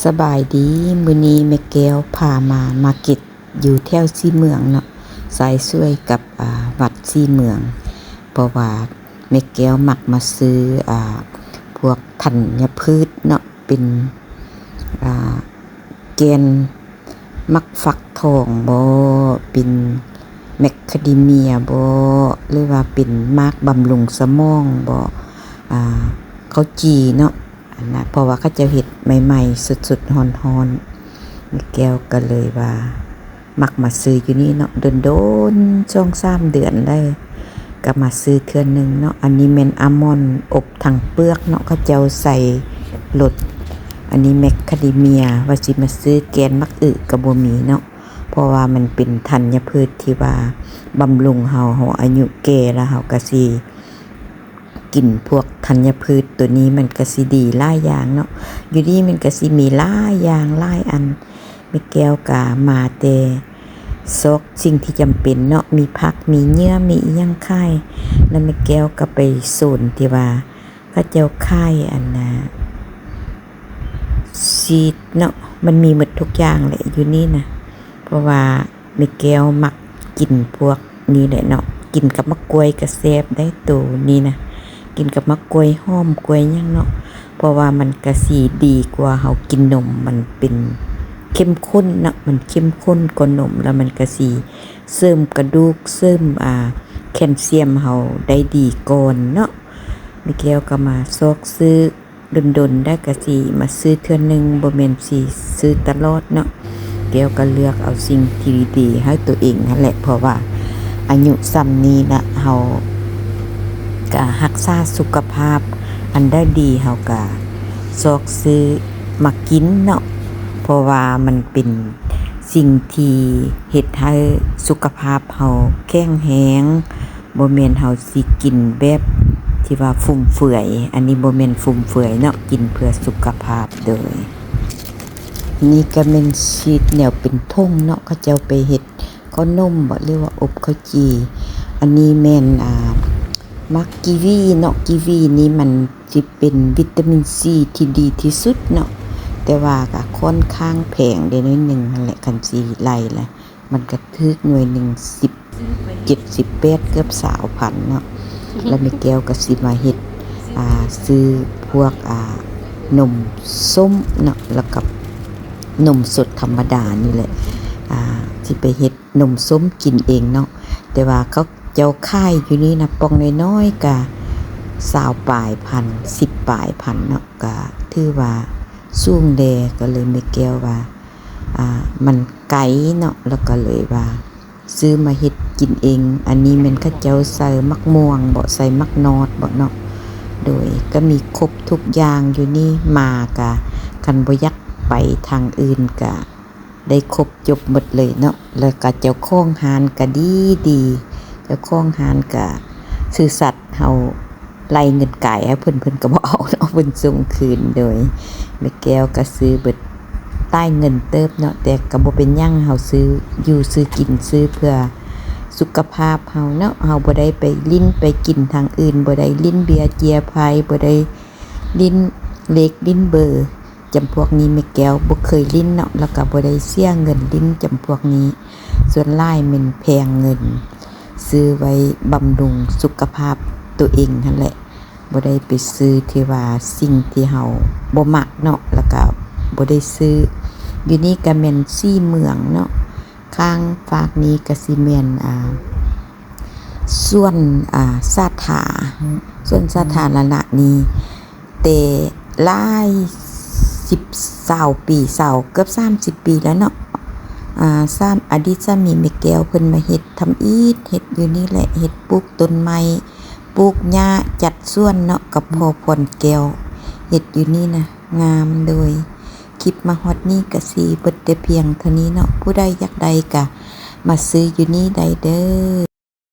สบายดีมื้อนี้แม่แก้วพามามาร์เก็ตอยู่แถวซี่เมืองเนาะสายช่วยกับวัดซี่เมืองเพราะว่าแม่แก้วมักมาซื้อพวกธัญพืชเนาะเป็นแกนมักฟักทองบ่เป็นแมคคาเดเมียบ่หรือว่าเป็นมากบำรุงสมองบ่ข้าวจีเนาะนะเพราะว่าเขาจะเฮ็ดใหม่ๆสดๆร้อนๆมีแก้วก็เลยว่ามักมาซื้ออยู่นี่เนาะโดนๆ2-3 เดือนได้ก็มาซื้อเทื่อนึงเนาะอันนี้แม่นอัลมอนด์อบทั้งเปลือกเนาะเขาเจ้าใส่รสอันนี้แมคคาเดเมียว่าสิมาซื้อแกนมักอึก็บ่มีเนาะเพราะว่ามันเป็นธัญพืชที่ว่าบำรุงเฮาอายุแก่แล้วเฮาก็สิกินพวกธัญพืชตัวนี้มันก็สิดีหลายอย่างเนาะอยู่นี่มันก็สิมีหลายอย่างหลายอันแม่แก้วก็มาแต่ซอกสิ่งที่จำเป็นเนาะมีผักมีเนื้อมีอิหยังขายแล้วแม่แก้วก็ไปโซนที่ว่าเขาเจ้าขายอันซีดเนาะมันมีหมดทุกอย่างแหละอยู่นี่นะเพราะว่าแม่แก้วมักกินพวกนี้แหละเนาะกินกับมะกรวยก็แซ่บได้ตัวนี้นะกินกับมะกรวยหอมกรวยหยังเนาะเพราะว่ามันก็สิดีกว่าเฮากินนมมันเป็นเข้มข้นเนาะมันเข้มข้นกว่านมแล้วมันก็สิเสริมกระดูกเสริมแคลเซียมเฮาได้ดีก่อนเนาะแม่แก้วก็มาซอกซื้อดนๆได้ก็สิมาซื้อเทื่อนึงบ่แม่นสิซื้อตลอดเนาะแก้วก็เลือกเอาสิ่งที่ดีๆให้ตัวเองนั่นแหละเพราะว่าอายุส่ำนี้นะเฮาก็รักษาสุขภาพอันได้ดีเฮาก็ซอกซื้อมากินเนาะเพราะว่ามันเป็นสิ่งที่เฮ็ดให้สุขภาพเฮาแข็งแรงบ่แม่นเฮาสิกินแบบที่ว่าฟุ่มเฟือยอันนี้บ่แม่นฟุ่มเฟือยเนาะกินเพื่อสุขภาพโดยนี่ก็แม่นชีสแนวเป็นท่งเนาะเขาเจ้าไปเฮ็ดข้าวนมบ่เรียกว่าอบข้าวจีอันนี้แม่นมักกีวีเนาะกีวีนี้มันสิเป็นวิตามินซีที่ดีที่สุดเนาะแต่ว่าก็ค่อนข้างแพงได้น้อยนึงนั่นแหละคันสิไล่แหละมันก็ถึกหน่วยนึง17-18เกือบ20,000เนาะแล้วแม่แก้วก็สิมาเฮ็ดซื้อพวกนมส้มเนาะแล้วกับนมสดธรรมดานี่แหละสิไปเฮ็ดนมส้มกินเองเนาะแต่ว่าเขาเจ้าขายอยู่นี่นะปองน้อยๆก็20 ปลายพัน10 ปลายพันเนาะก็ถือว่าสูงแดก็เลยแม่แก้วว่ามันไกลเนาะแล้วก็เลยว่าซื้อมาเฮ็ดกินเองอันนี้มันเขาเจ้าใส่มักม่วงบ่ใส่มักนอดบ่เนาะโดยก็มีครบทุกอย่างอยู่นี่มาก็คันบ่อยากไปทางอื่นก็ได้ครบจบหมดเลยเนาะแล้วก็เจ้าของร้านก็ดีเจ้าของร้านก็ซื่อสัตย์เฮาไล่เงินไก่ให้เพิ่นก็บ่เอาเนาะเพิ่นส่งคืนโดยแม่แก้วก็ซื้อเบิดใต้เงินเติบเนาะแต่ก็บ่เป็นหยังเฮาซื้ออยู่ซื้อกินซื้อเพื่อสุขภาพเฮาเนาะเฮาบ่ได้ไปลิ้นไปกินทางอื่นบ่ได้ลิ้นเบียร์เจียไพบ่ได้ลิ้นเล็กลิ้นเบอร์จำพวกนี้แม่แก้วบ่เคยลิ้นเนาะแล้วก็บ่ได้เสียเงินลิ้นจำพวกนี้ส่วนหลายมันแพงเงินซื้อไว้บำรุงสุขภาพตัวเองนั่นแหละบ่ได้ไปซื้อที่ว่าสิ่งที่เฮาบ่มักเนาะแล้วก็บ่ได้ซื้ออยู่นี่ก็แม่นซี่เมืองเนาะข้างฝากนี้ก็สิแม่นส่วนสาขาส่วนสาธารณะนี้แต่หลาย10-20 ปีเกือบ30 ปีแล้วเนาะอดีตสามีแม่แก้วเพิ่นมาเฮ็ดทำอีทเฮ็ดอยู่นี่แหละเฮ็ดปลูกต้นไม้ปลูกหญ้าจัดสวนเนาะกับพ่อพรแก้วเฮ็ดอยู่นี่นะงามโดยคลิปมาฮอดนี้ก็สิเบิดแต่เพียงเท่านี้เนาะผู้ใดอยากได้ก็มาซื้ออยู่นี่ได้เด้อ